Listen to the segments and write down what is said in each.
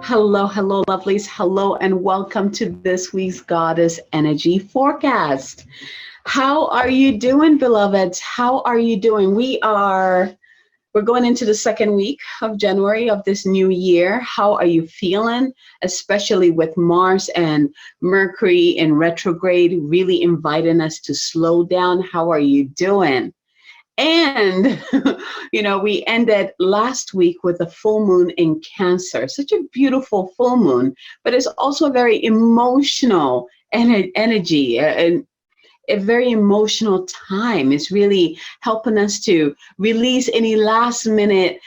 Hello, hello, lovelies. Hello, and welcome to this week's Goddess Energy Forecast. How are you doing, beloveds? How are you doing? We're going into the second week of January of this new year. How are you feeling? Especially with Mars and Mercury in retrograde, really inviting us to slow down. How are you doing? And, we ended last week with a full moon in Cancer, such a beautiful full moon, but it's also a very emotional energy and a very emotional time. It's really helping us to release any last minute,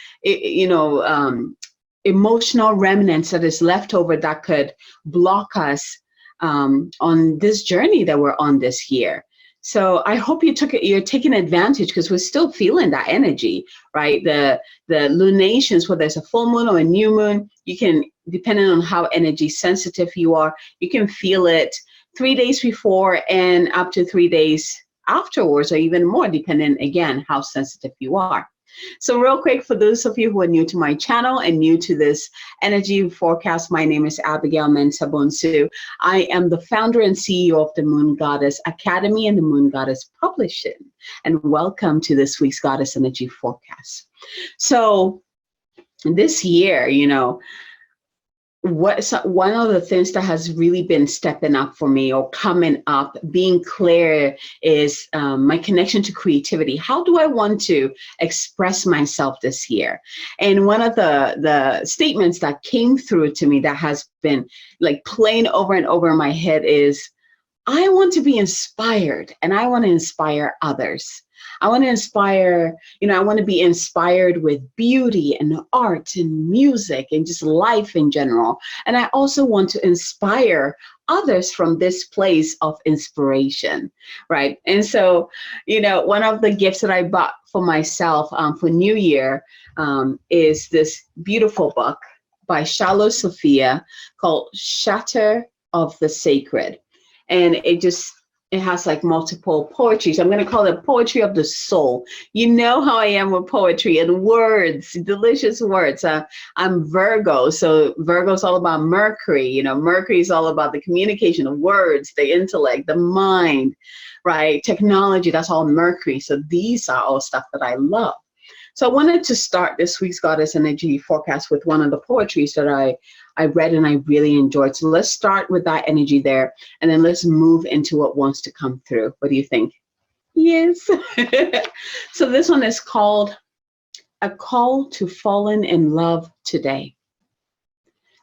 emotional remnants that is left over that could block us on this journey that we're on this year. So I hope you're taking advantage because we're still feeling that energy, right? The lunations, whether it's a full moon or a new moon, you can, depending on how energy sensitive you are, you can feel it 3 days before and up to 3 days afterwards, or even more, depending again how sensitive you are. So real quick, for those of you who are new to my channel and new to this energy forecast, my name is Abigail Mensah Bonsu. I am the founder and CEO of the Moon Goddess Academy and the Moon Goddess Publishing. And welcome to this week's Goddess Energy Forecast. So this year, one of the things that has really been stepping up for me or coming up, being clear, is my connection to creativity. How do I want to express myself this year? And one of the statements that came through to me that has been like playing over and over in my head is, I want to be inspired and I want to inspire others. I want to inspire, I want to be inspired with beauty and art and music and just life in general. And I also want to inspire others from this place of inspiration, right? And so, one of the gifts that I bought for myself for New Year is this beautiful book by Shalo Sophia called Shatter of the Sacred. And it has like multiple poetries. I'm going to call it poetry of the soul. You know how I am with poetry and words, delicious words. I'm Virgo, so Virgo is all about Mercury. Mercury is all about the communication of words, the intellect, the mind, right? Technology, that's all Mercury. So these are all stuff that I love. So I wanted to start this week's Goddess Energy Forecast with one of the poetries that I read and I really enjoyed. So let's start with that energy there, and then let's move into what wants to come through. What do you think? Yes. So this one is called A Call to Falling in Love Today.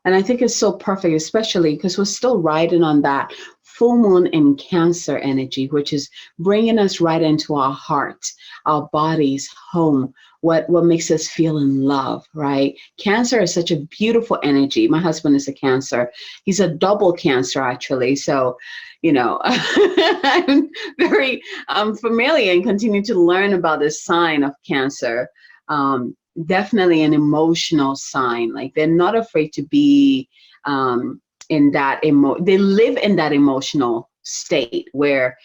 And I think it's so perfect, especially because we're still riding on that full moon in Cancer energy, which is bringing us right into our heart, our bodies, home, what makes us feel in love, right? Cancer is such a beautiful energy. My husband is a Cancer. He's a double Cancer, actually. So, I'm very familiar and continue to learn about this sign of Cancer. Definitely an emotional sign. Like they're not afraid to be in that they live in that emotional state where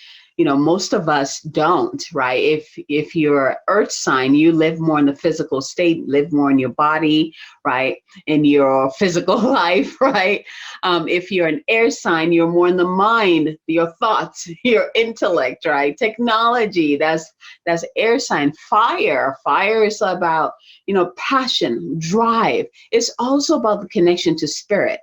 most of us don't, right? If you're earth sign, you live more in the physical state, live more in your body, right? In your physical life, right? If you're an air sign, you're more in the mind, your thoughts, your intellect, right? Technology, that's air sign. Fire is about, passion, drive. It's also about the connection to spirit,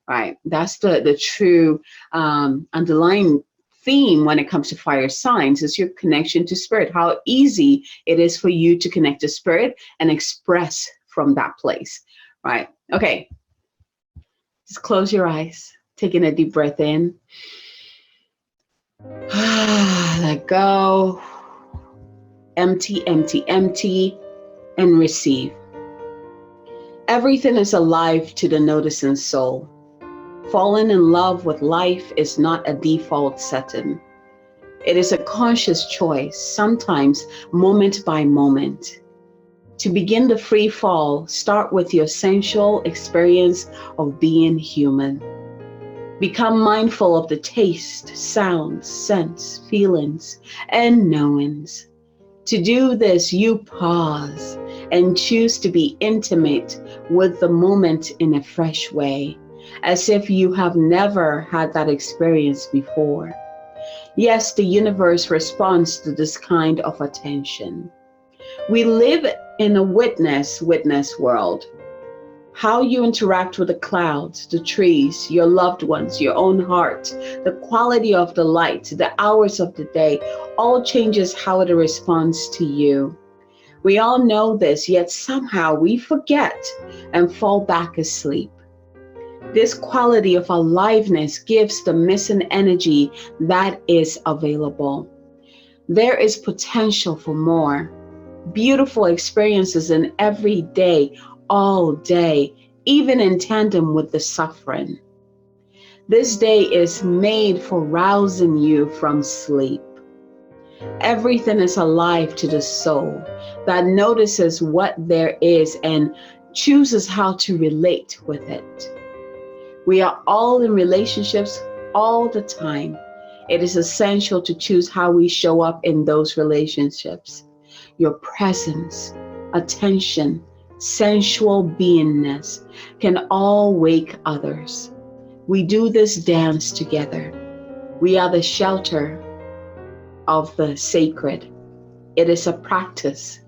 right? That's the true underlying theme when it comes to fire signs is your connection to spirit, how easy it is for you to connect to spirit and express from that place, right? Okay, just close your eyes, taking a deep breath in. Let go. Empty, empty, empty, and receive. Everything is alive to the noticing soul. Falling in love with life is not a default setting. It is a conscious choice, sometimes moment by moment. To begin the free fall, start with your sensual experience of being human. Become mindful of the taste, sounds, scents, feelings, and knowings. To do this, you pause and choose to be intimate with the moment in a fresh way, as if you have never had that experience before. Yes, the universe responds to this kind of attention. We live in a witness world. How you interact with the clouds, the trees, your loved ones, your own heart, the quality of the light, the hours of the day, all changes how it responds to you. We all know this, yet somehow we forget and fall back asleep. This quality of aliveness gives the missing energy that is available. There is potential for more. Beautiful experiences in every day, all day, even in tandem with the suffering. This day is made for rousing you from sleep. Everything is alive to the soul that notices what there is and chooses how to relate with it. We are all in relationships all the time. It is essential to choose how we show up in those relationships. Your presence, attention, sensual beingness can all wake others. We do this dance together. We are the shelter of the sacred. It is a practice,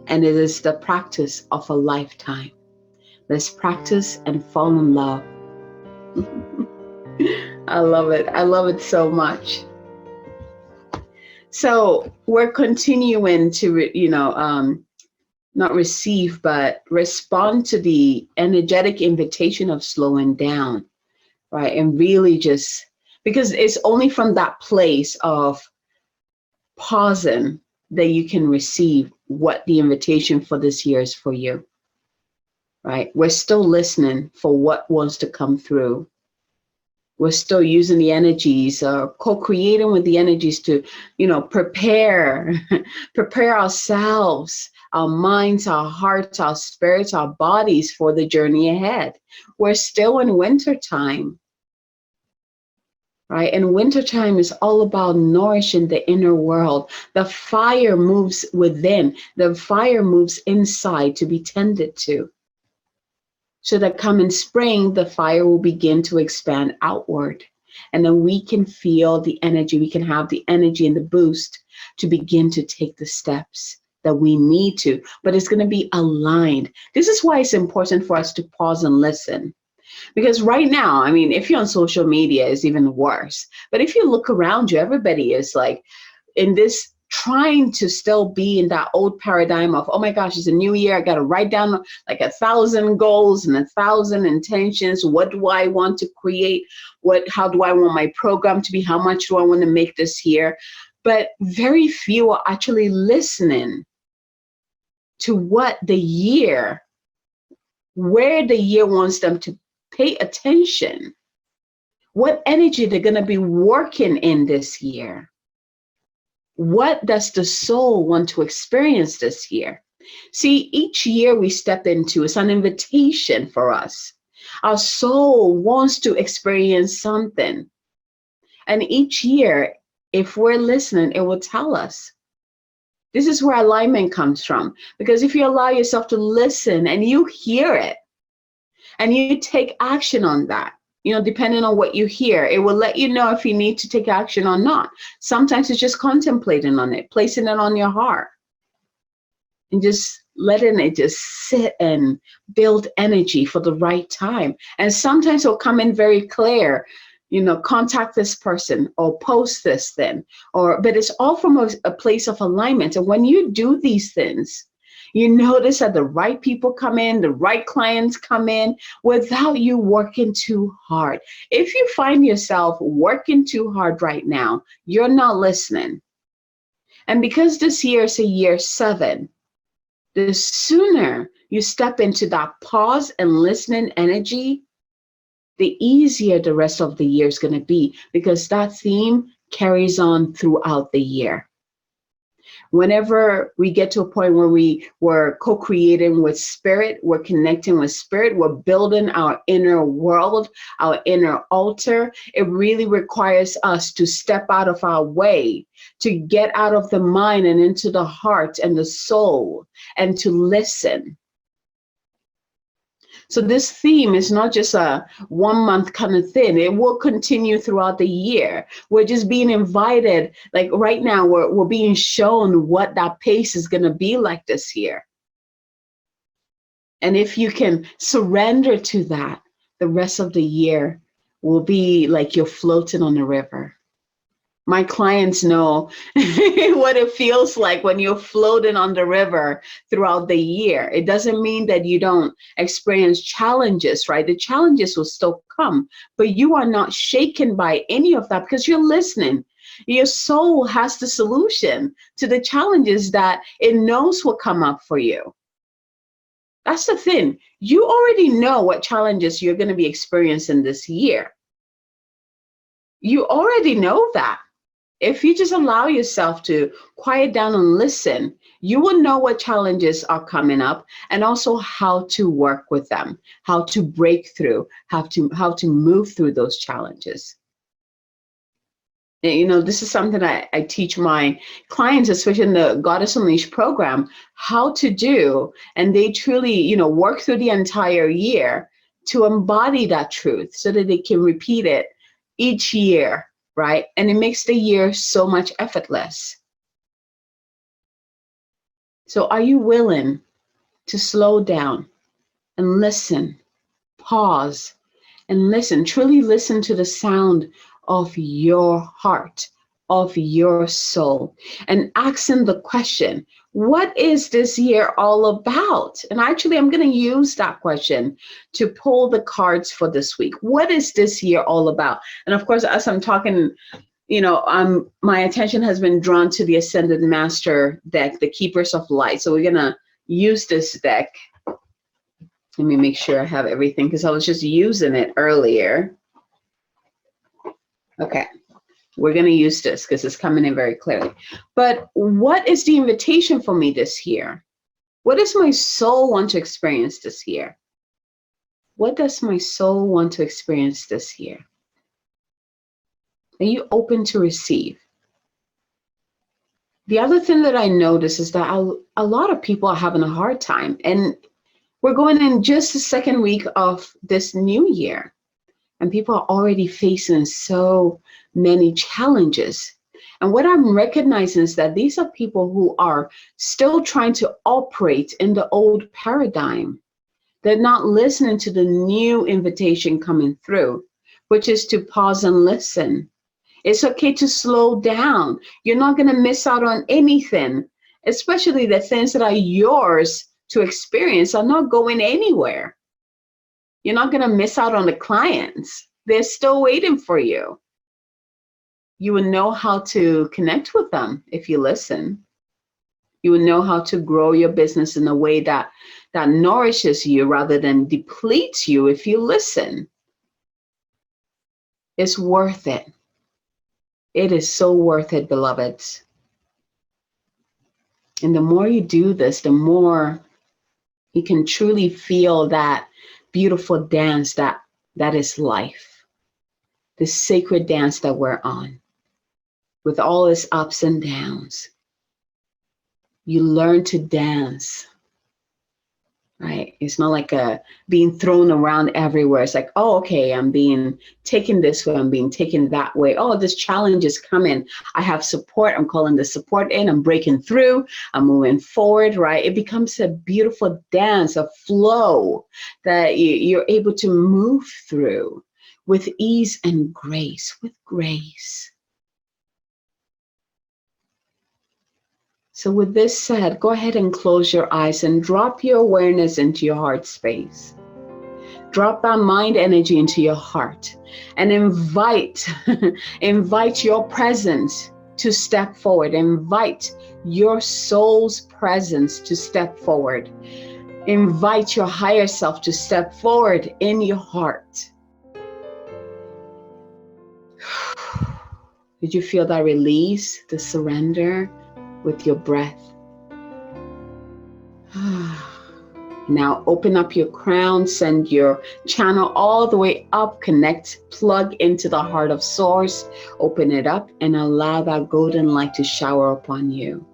and it is the practice of a lifetime. Let's practice and fall in love. I love it. I love it so much. So we're continuing to, not receive, but respond to the energetic invitation of slowing down, right? And really just, because it's only from that place of pausing that you can receive what the invitation for this year is for you, right? We're still listening for what wants to come through. We're still using the energies, co-creating with the energies to, prepare ourselves, our minds, our hearts, our spirits, our bodies for the journey ahead. We're still in winter time, right? And wintertime is all about nourishing the inner world. The fire moves within. The fire moves inside to be tended to. So that come in spring, the fire will begin to expand outward. And then we can feel the energy. We can have the energy and the boost to begin to take the steps that we need to. But it's going to be aligned. This is why it's important for us to pause and listen. Because right now, I mean, if you're on social media, it's even worse. But if you look around you, everybody is like in this trying to still be in that old paradigm of, oh my gosh, it's a new year. I got to write down like 1,000 goals and 1,000 intentions. What do I want to create? How do I want my program to be? How much do I want to make this year? But very few are actually listening to what the year, where the year wants them to pay attention, what energy they're going to be working in this year. What does the soul want to experience this year? See, each year we step into is an invitation for us. Our soul wants to experience something. And each year, if we're listening, it will tell us. This is where alignment comes from. Because if you allow yourself to listen and you hear it, and you take action on that, depending on what you hear, it will let you know if you need to take action or not. Sometimes it's just contemplating on it, placing it on your heart, and just letting it just sit and build energy for the right time. And sometimes it'll come in very clear, contact this person or post this thing, but it's all from a place of alignment. And when you do these things, you notice that the right people come in, the right clients come in without you working too hard. If you find yourself working too hard right now, you're not listening. And because this year is a year 7, the sooner you step into that pause and listening energy, the easier the rest of the year is going to be, because that theme carries on throughout the year. Whenever we get to a point where we were co-creating with spirit, we're connecting with spirit, we're building our inner world, our inner altar. It really requires us to step out of our way, to get out of the mind and into the heart and the soul, and to listen. So this theme is not just a 1 month kind of thing. It will continue throughout the year. We're just being invited. Like right now, we're being shown what that pace is going to be like this year. And if you can surrender to that, the rest of the year will be like you're floating on the river. My clients know what it feels like when you're floating on the river throughout the year. It doesn't mean that you don't experience challenges, right? The challenges will still come, but you are not shaken by any of that because you're listening. Your soul has the solution to the challenges that it knows will come up for you. That's the thing. You already know what challenges you're going to be experiencing this year. You already know that. If you just allow yourself to quiet down and listen, you will know what challenges are coming up and also how to work with them, how to break through, how to move through those challenges. And, you know, this is something I teach my clients, especially in the Goddess Unleashed program, how to do. And they truly, you know, work through the entire year to embody that truth so that they can repeat it each year. Right? And it makes the year so much effortless. So are you willing to slow down and listen, pause and listen, truly listen to the sound of your heart, of your soul, and asking the question, what is this year all about? And actually, I'm going to use that question to pull the cards for this week. What is this year all about? And of course, as I'm talking, you know, my attention has been drawn to the Ascended Master deck, the Keepers of Light. So we're going to use this deck. Let me make sure I have everything because I was just using it earlier. Okay. We're going to use this because it's coming in very clearly. But what is the invitation for me this year? What does my soul want to experience this year? What does my soul want to experience this year? Are you open to receive? The other thing that I notice is that a lot of people are having a hard time. And we're going in just the second week of this new year. And people are already facing so many challenges. And what I'm recognizing is that these are people who are still trying to operate in the old paradigm. They're not listening to the new invitation coming through, which is to pause and listen. It's okay to slow down. You're not going to miss out on anything, especially the things that are yours to experience are not going anywhere. You're not going to miss out on the clients. They're still waiting for you. You will know how to connect with them if you listen. You will know how to grow your business in a way that nourishes you rather than depletes you if you listen. It's worth it. It is so worth it, beloveds. And the more you do this, the more you can truly feel that beautiful dance that is life, the sacred dance that we're on, with all its ups and downs. You learn to dance, right? It's not like being thrown around everywhere. It's like, oh, okay, I'm being taken this way, I'm being taken that way. Oh, this challenge is coming. I have support. I'm calling the support in. I'm breaking through. I'm moving forward, right? It becomes a beautiful dance, a flow that you're able to move through with ease and grace, with grace. So with this said, go ahead and close your eyes and drop your awareness into your heart space. Drop that mind energy into your heart and invite your presence to step forward. Invite your soul's presence to step forward. Invite your higher self to step forward in your heart. Did you feel that release, the surrender? with your breath. Now open up your crown, send your channel all the way up, connect, plug into the heart of source, open it up and allow that golden light to shower upon you.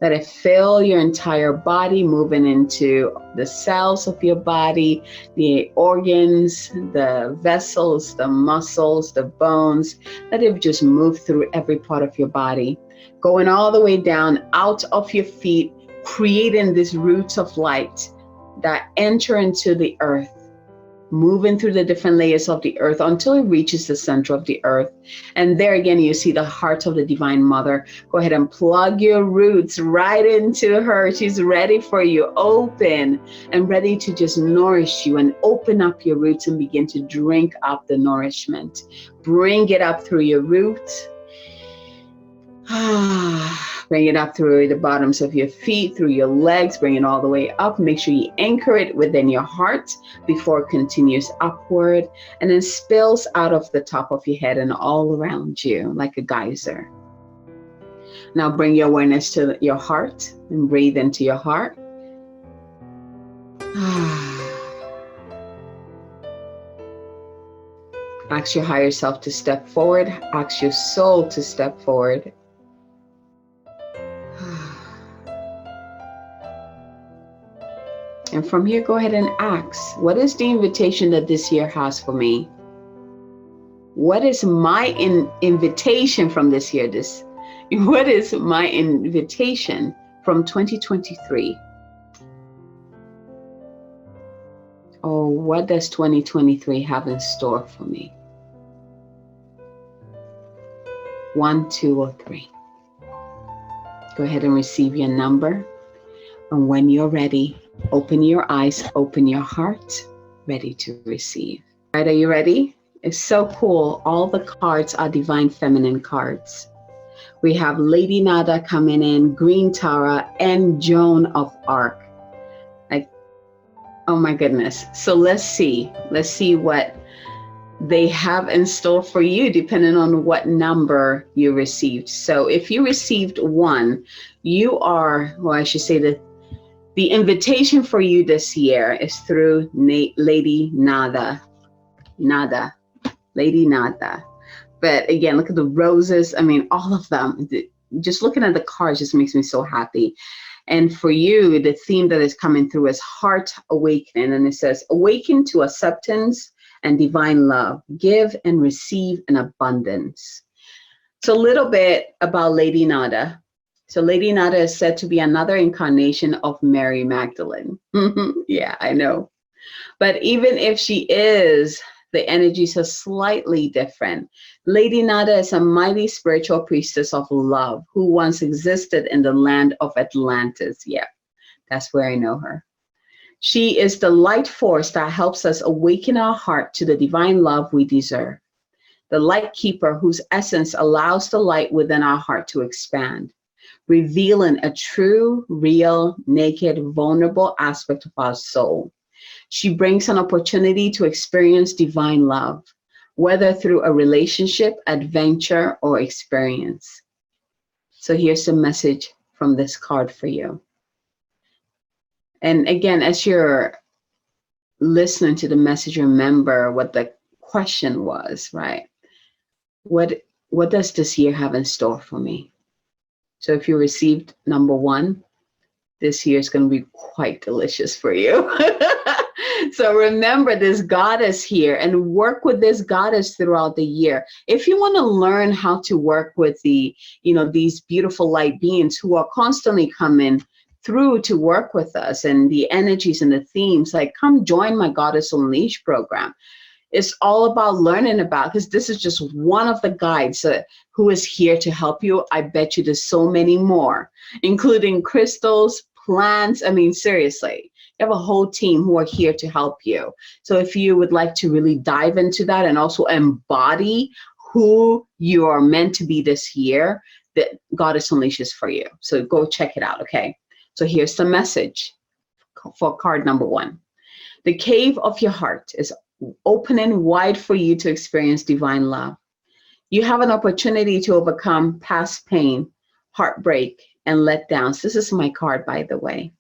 Let it fill your entire body, moving into the cells of your body, the organs, the vessels, the muscles, the bones. Let it just move through every part of your body, going all the way down out of your feet, creating these roots of light that enter into the earth, moving through the different layers of the earth until it reaches the center of the earth. And there again, you see the heart of the Divine Mother. Go ahead and plug your roots right into her. She's ready for you, open and ready to just nourish you. And open up your roots and begin to drink up the nourishment. Bring it up through your roots. Bring it up through the bottoms of your feet, through your legs, bring it all the way up. Make sure you anchor it within your heart before it continues upward and then spills out of the top of your head and all around you like a geyser. Now bring your awareness to your heart and breathe into your heart. Ask your higher self to step forward. Ask your soul to step forward. And from here, go ahead and ask, what is the invitation that this year has for me? What is my invitation from this year? What is my invitation from 2023? Oh, what does 2023 have in store for me? 1, 2, or 3. Go ahead and receive your number. And when you're ready, open your eyes, open your heart, ready to receive. All right, are you ready? It's so cool. All the cards are Divine Feminine cards. We have Lady Nada coming in, Green Tara, and Joan of Arc. Like, oh my goodness. So let's see what they have in store for you depending on what number you received. So if you received 1, you are, well, I should say that the invitation for you this year is through Lady Nada. Lady Nada. But again, look at the roses. I mean, all of them. Just looking at the cards just makes me so happy. And for you, the theme that is coming through is heart awakening. And it says, awaken to acceptance and divine love. Give and receive in abundance. So a little bit about Lady Nada. So Lady Nada is said to be another incarnation of Mary Magdalene. Yeah, I know. But even if she is, the energies are slightly different. Lady Nada is a mighty spiritual priestess of love who once existed in the land of Atlantis. Yeah, that's where I know her. She is the light force that helps us awaken our heart to the divine love we deserve. The light keeper whose essence allows the light within our heart to expand, revealing a true, real, naked, vulnerable aspect of our soul. She brings an opportunity to experience divine love, whether through a relationship, adventure, or experience. So here's a message from this card for you. And again, as you're listening to the message, remember what the question was, right? What does this year have in store for me? So if you received number 1, this year is going to be quite delicious for you. So remember this goddess here and work with this goddess throughout the year. If you want to learn how to work with these beautiful light beings who are constantly coming through to work with us and the energies and the themes, like come join my Goddess Unleashed program. It's all about learning about, because this is just one of the guides who is here to help you. I bet you there's so many more, including crystals, plants. I mean, seriously, you have a whole team who are here to help you. So if you would like to really dive into that and also embody who you are meant to be this year, that Goddess Unleashed is for you. So go check it out, okay? So here's the message for card number 1. The cave of your heart is opening wide for you to experience divine love. You have an opportunity to overcome past pain, heartbreak, and letdowns. This is my card, by the way.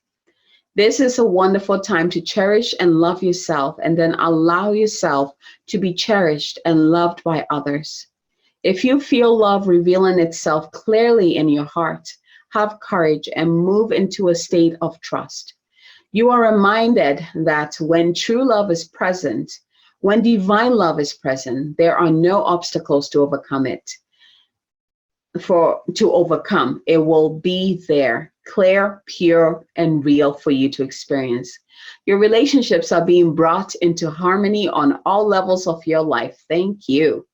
This is a wonderful time to cherish and love yourself, and then allow yourself to be cherished and loved by others. If you feel love revealing itself clearly in your heart, have courage and move into a state of trust. You are reminded that when true love is present, when divine love is present, there are no obstacles to overcome it. To overcome, it will be there, clear, pure, and real for you to experience. Your relationships are being brought into harmony on all levels of your life. Thank you.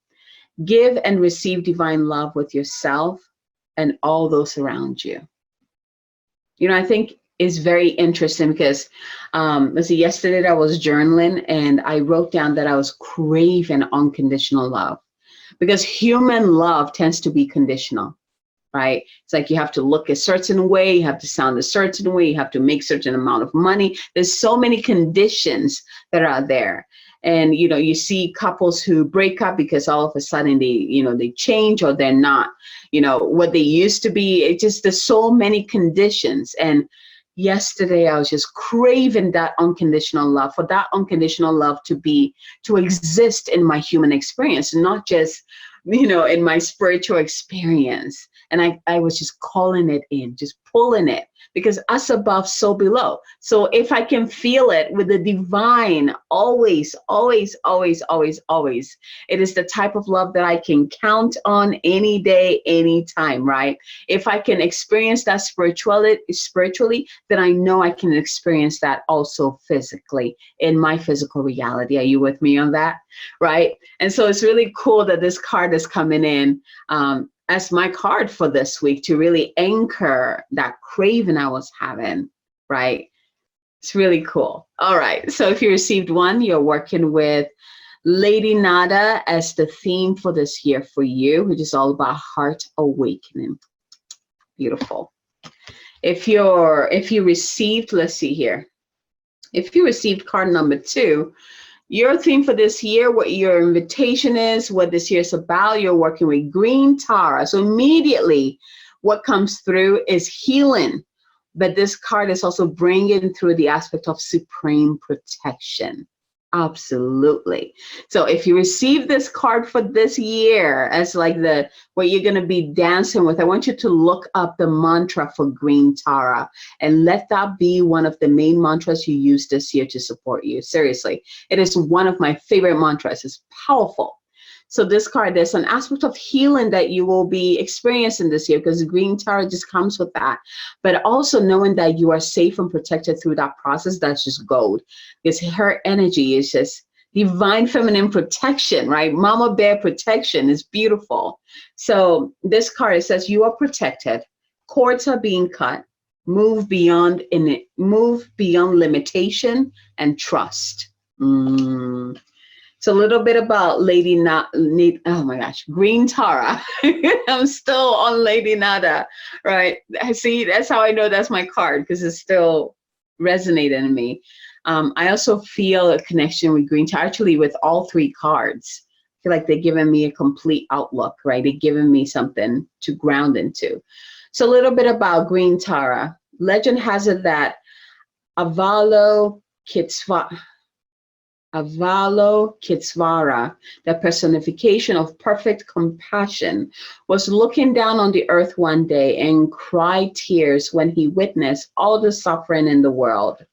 Give and receive divine love with yourself and all those around you. You know, I think it's very interesting because yesterday I was journaling and I wrote down that I was craving unconditional love, because human love tends to be conditional, right? It's like you have to look a certain way, you have to sound a certain way, you have to make certain amount of money. There's so many conditions that are there. And, you know, you see couples who break up because all of a sudden they change, or they're not, what they used to be. It just, there's so many conditions. And yesterday I was just craving that unconditional love, for that unconditional love to exist in my human experience, not just, in my spiritual experience. And I was just calling it in, just pulling it, because us above, so below. So if I can feel it with the divine, always, always, always, always, always, it is the type of love that I can count on any day, anytime, right? If I can experience that spiritually, then I know I can experience that also physically in my physical reality. Are you with me on that? Right? And so it's really cool that this card is coming in as my card for this week, to really anchor that craving I was having, right? It's really cool. All right. So if you received one, you're working with Lady Nada as the theme for this year for you, which is all about heart awakening. Beautiful. If you received, let's see here. If you received card number 2, your theme for this year, what your invitation is, what this year is about, you're working with Green Tara. So immediately what comes through is healing. But this card is also bringing through the aspect of supreme protection. Absolutely. So if you receive this card for this year as like what you're going to be dancing with, I want you to look up the mantra for Green Tara and let that be one of the main mantras you use this year to support you. Seriously, it is one of my favorite mantras. It's powerful. So this card, there's an aspect of healing that you will be experiencing this year, because Green Tara just comes with that. But also knowing that you are safe and protected through that process, that's just gold. Because her energy is just divine feminine protection, right? Mama bear protection is beautiful. So this card, it says you are protected. Cords are being cut. Move beyond limitation and trust. So a little bit about Green Tara. I'm still on Lady Nada, right? See, that's how I know that's my card, because it's still resonating in me. I also feel a connection with Green Tara, actually with all 3 cards. I feel like they're giving me a complete outlook, right? They're giving me something to ground into. So a little bit about Green Tara. Legend has it that Avalokitesvara, the personification of perfect compassion, was looking down on the earth one day and cried tears when he witnessed all the suffering in the world.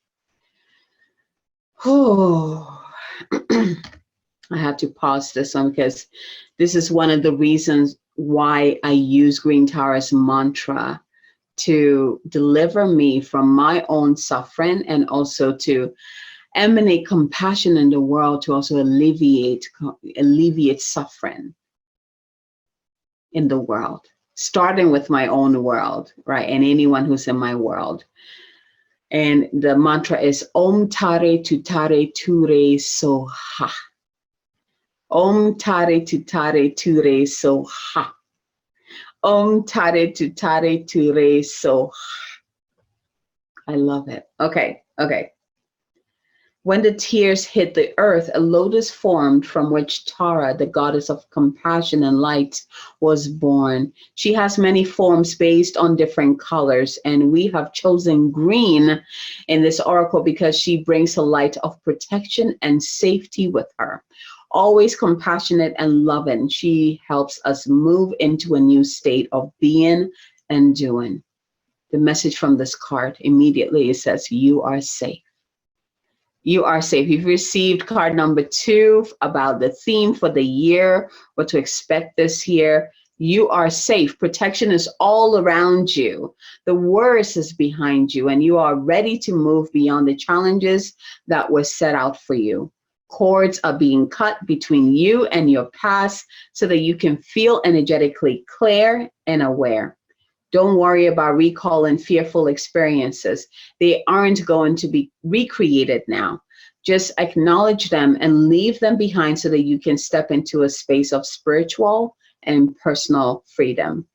Oh, I have to pause this one, because this is one of the reasons why I use Green Tara's mantra to deliver me from my own suffering, and also to emanate compassion in the world, to also alleviate suffering in the world, starting with my own world, right? And anyone who's in my world. And the mantra is Om Tare Tutare Ture Soha. Om Tare Tutare Ture Soha. Om Tare Tutare Ture Soha. I love it. Okay. When the tears hit the earth, a lotus formed from which Tara, the goddess of compassion and light, was born. She has many forms based on different colors, and we have chosen green in this oracle because she brings a light of protection and safety with her. Always compassionate and loving, she helps us move into a new state of being and doing. The message from this card immediately, it says, you are safe. You are safe. You've received card number 2 about the theme for the year, what to expect this year. You are safe. Protection is all around you. The worst is behind you, and you are ready to move beyond the challenges that were set out for you. Cords are being cut between you and your past so that you can feel energetically clear and aware. Don't worry about recalling fearful experiences. They aren't going to be recreated now. Just acknowledge them and leave them behind so that you can step into a space of spiritual and personal freedom.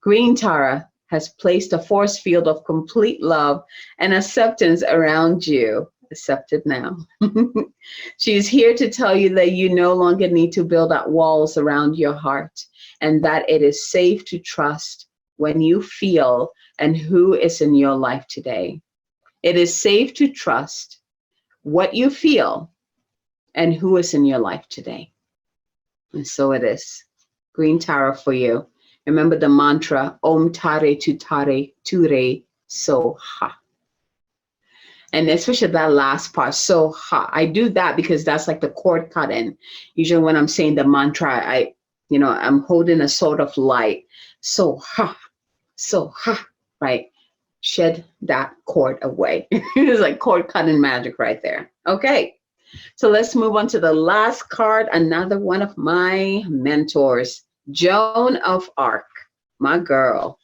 Green Tara has placed a force field of complete love and acceptance around you. Accept it now. She is here to tell you that you no longer need to build up walls around your heart, and that it is safe to trust when you feel and who is in your life today. It is safe to trust what you feel and who is in your life today. And so it is. Green Tara for you. Remember the mantra, Om Tare Tutare Ture Soha. And especially that last part, Soha. I do that because that's like the cord cutting. Usually when I'm saying the mantra, I'm holding a sort of light. Soha. So, right, shed that cord away. It's like cord cutting magic right there. Okay, so let's move on to the last card, another one of my mentors, Joan of Arc, my girl.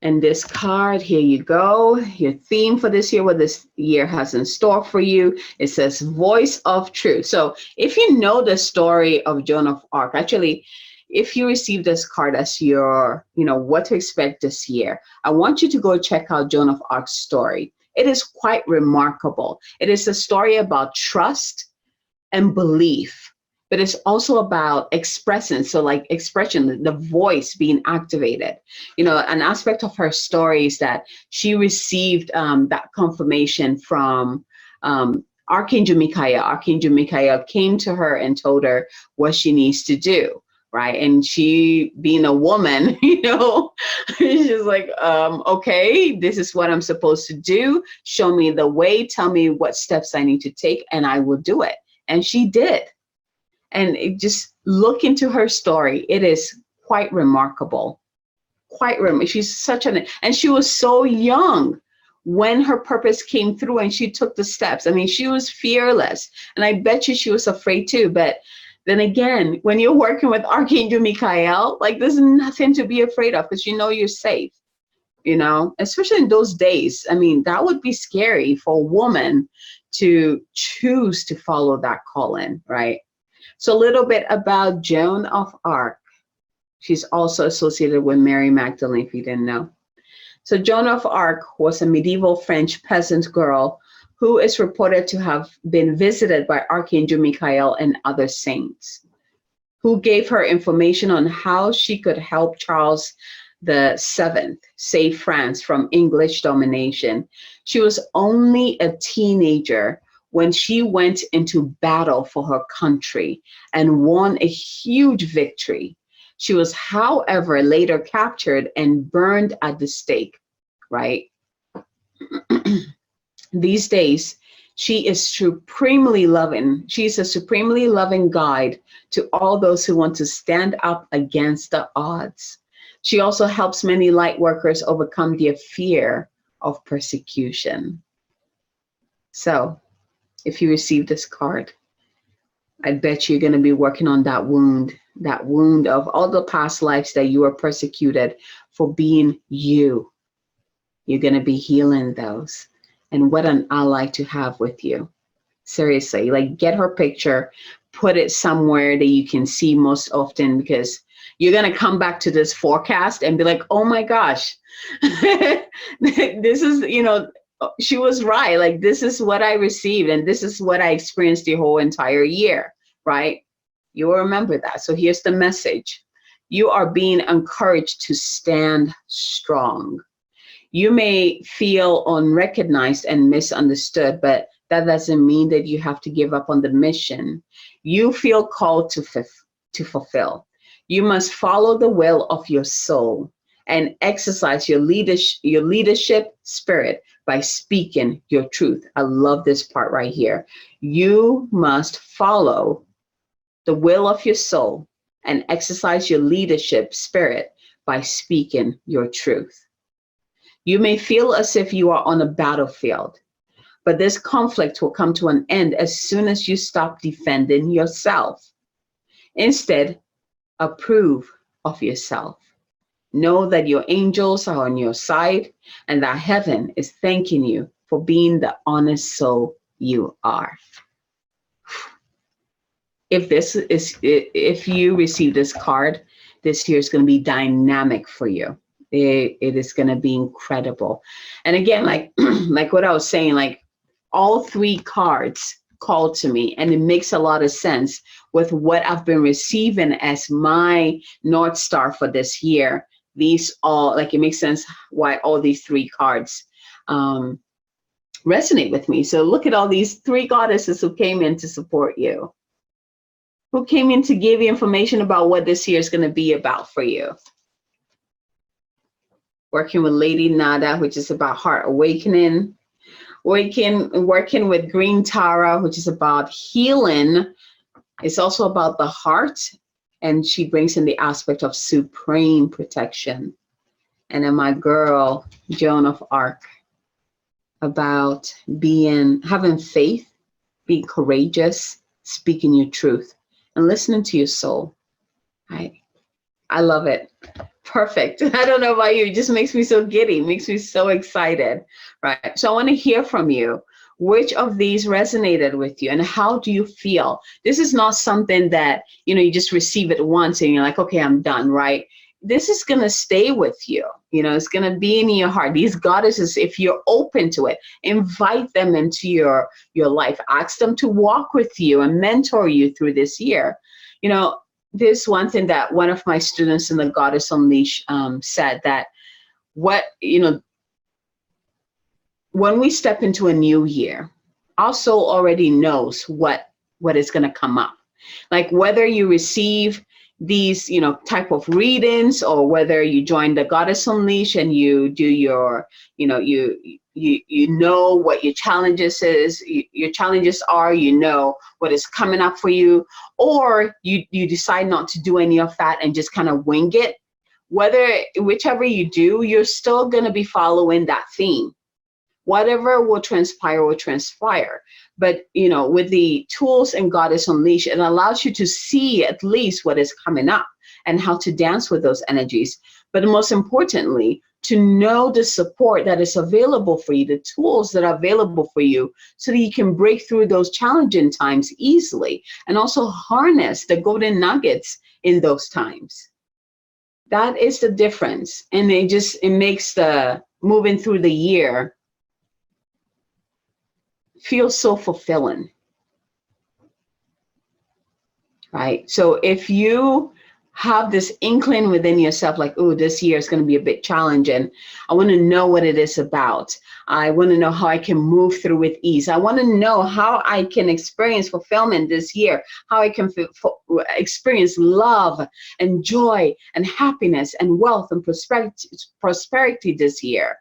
And this card, here you go. Your theme for this year, what this year has in store for you. It says voice of truth. So if you know the story of Joan of Arc, actually, if you receive this card as your, what to expect this year, I want you to go check out Joan of Arc's story. It is quite remarkable. It is a story about trust and belief, but it's also about expressing. So like expression, the voice being activated. An aspect of her story is that she received that confirmation from Archangel Michael. Archangel Michael came to her and told her what she needs to do. Right. And she, being a woman, she's like, okay, this is what I'm supposed to do. Show me the way. Tell me what steps I need to take, and I will do it. And she did. And just look into her story. It is quite remarkable. She's and she was so young when her purpose came through and she took the steps. I mean, she was fearless. And I bet you she was afraid too. But then again, when you're working with Archangel Michael, like there's nothing to be afraid of because you're safe, especially in those days. I mean, that would be scary for a woman to choose to follow that calling, right? So a little bit about Joan of Arc. She's also associated with Mary Magdalene, if you didn't know. So Joan of Arc was a medieval French peasant girl who is reported to have been visited by Archangel Michael and other saints, who gave her information on how she could help Charles VII save France from English domination. She was only a teenager when she went into battle for her country and won a huge victory. She was, however, later captured and burned at the stake, right? These days, she is supremely loving. She's a supremely loving guide to all those who want to stand up against the odds. She also helps many light workers overcome their fear of persecution. So, if you receive this card, I bet you're going to be working on that wound of all the past lives that you were persecuted for being you. You're going to be healing those. And what an ally to have with you. Seriously, like get her picture, put it somewhere that you can see most often, because You're going to come back to this forecast and be like, oh my gosh, this is, she was right. Like, this is what I received, and this is what I experienced the whole entire year, right? You will remember that. So here's the message. You are being encouraged to stand strong. You may feel unrecognized and misunderstood, but that doesn't mean that you have to give up on the mission you feel called to fulfill. You must follow the will of your soul and exercise your leadership spirit by speaking your truth. I love this part right here. You must follow the will of your soul and exercise your leadership spirit by speaking your truth. You may feel as if you are on a battlefield, but this conflict will come to an end as soon as you stop defending yourself. Instead, approve of yourself. Know that your angels are on your side and that heaven is thanking you for being the honest soul you are. If you receive this card, this year is going to be dynamic for you. It is going to be incredible. And again, like what I was saying, like all three cards called to me, and it makes a lot of sense with what I've been receiving as my North Star for this year. These all, like, it makes sense why all these three cards resonate with me. So look at all these three goddesses who came in to support you, who came in to give you information about what this year is going to be about for you. Working with Lady Nada, which is about heart awakening. Working with Green Tara, which is about healing. It's also about the heart, and she brings in the aspect of supreme protection. And then my girl, Joan of Arc, about having faith, being courageous, speaking your truth, and listening to your soul. I love it. Perfect. I don't know about you. It just makes me so giddy, makes me so excited, right? So I want to hear from you. Which of these resonated with you, and how do you feel? This is not something that, you just receive it once and you're like, okay, I'm done, right? This is going to stay with you. It's going to be in your heart. These goddesses, if you're open to it, invite them into your life. Ask them to walk with you and mentor you through this year. There's one thing that one of my students in the Goddess Unleashed said, that when we step into a new year, our soul already knows what is going to come up. Like whether you receive these, type of readings, or whether you join the Goddess Unleashed and you do your, you know what your challenges are, what is coming up for you, or you decide not to do any of that and just kind of wing it. Whichever you do, you're still going to be following that theme. Whatever will transpire. But, with the tools in Goddess Unleashed, it allows you to see at least what is coming up and how to dance with those energies. But most importantly, to know the support that is available for you, the tools that are available for you, so that you can break through those challenging times easily and also harness the golden nuggets in those times. That is the difference. And it makes the moving through the year feel so fulfilling, right? So if you have this inkling within yourself, like, oh, this year is going to be a bit challenging, I want to know what it is about. I want to know how I can move through with ease. I want to know how I can experience fulfillment this year, how I can experience love and joy and happiness and wealth and prosperity this year.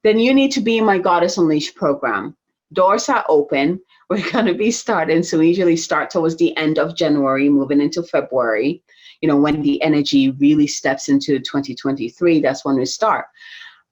Then you need to be in my Goddess Unleashed program. Doors are open. We're going to be starting. So we usually start towards the end of January, moving into February. When the energy really steps into 2023, that's when we start.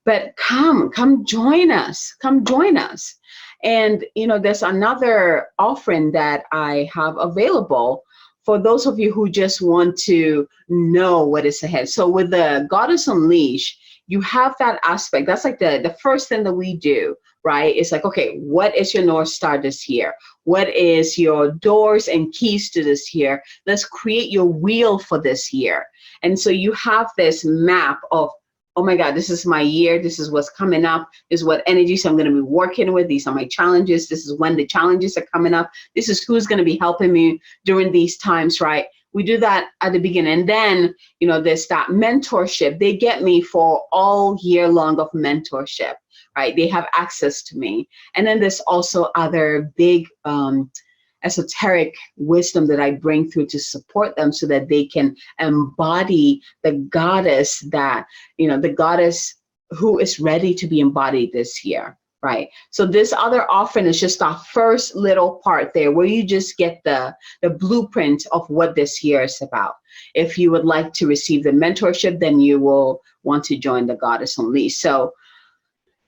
But come join us. Come join us. And, there's another offering that I have available for those of you who just want to know what is ahead. So with the Goddess Unleashed, you have that aspect. That's like the first thing that we do right? It's like, okay, what is your North Star this year? What is your doors and keys to this year? Let's create your wheel for this year. And so you have this map of, oh my God, this is my year. This is what's coming up. This is what energies I'm going to be working with. These are my challenges. This is when the challenges are coming up. This is who's going to be helping me during these times, right? We do that at the beginning. And then, there's that mentorship. They get me for all year long of mentorship, right? They have access to me. And then there's also other big esoteric wisdom that I bring through to support them so that they can embody the goddess that, the goddess who is ready to be embodied this year, right? So this other offering is just our first little part there where you just get the blueprint of what this year is about. If you would like to receive the mentorship, then you will want to join the Goddess Unleashed. So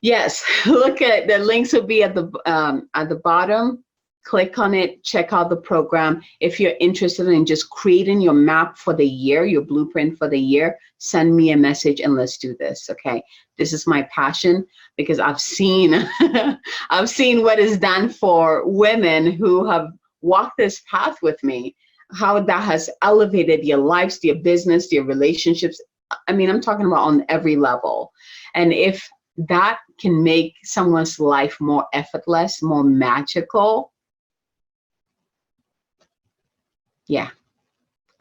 yes, look at the links will be at the bottom. Click on it, check out the program. If you're interested in just creating your map for the year, your blueprint for the year, send me a message and let's do this, okay? This is my passion because I've seen, I've seen what is done for women who have walked this path with me, how that has elevated their lives, their business, their relationships. I mean, I'm talking about on every level. And if that can make someone's life more effortless, more magical, yeah,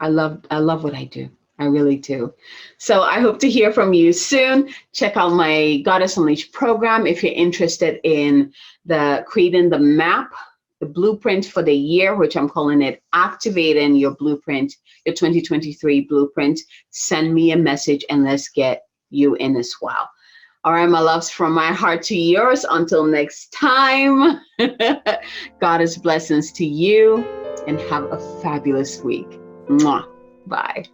I love what I do. I really do. So I hope to hear from you soon. Check out my Goddess Unleashed program if you're interested in creating the map, the blueprint for the year, which I'm calling it Activating Your Blueprint, your 2023 blueprint. Send me a message and let's get you in as well. All right, my loves, from my heart to yours. Until next time, Goddess blessings to you and have a fabulous week. Mwah. Bye.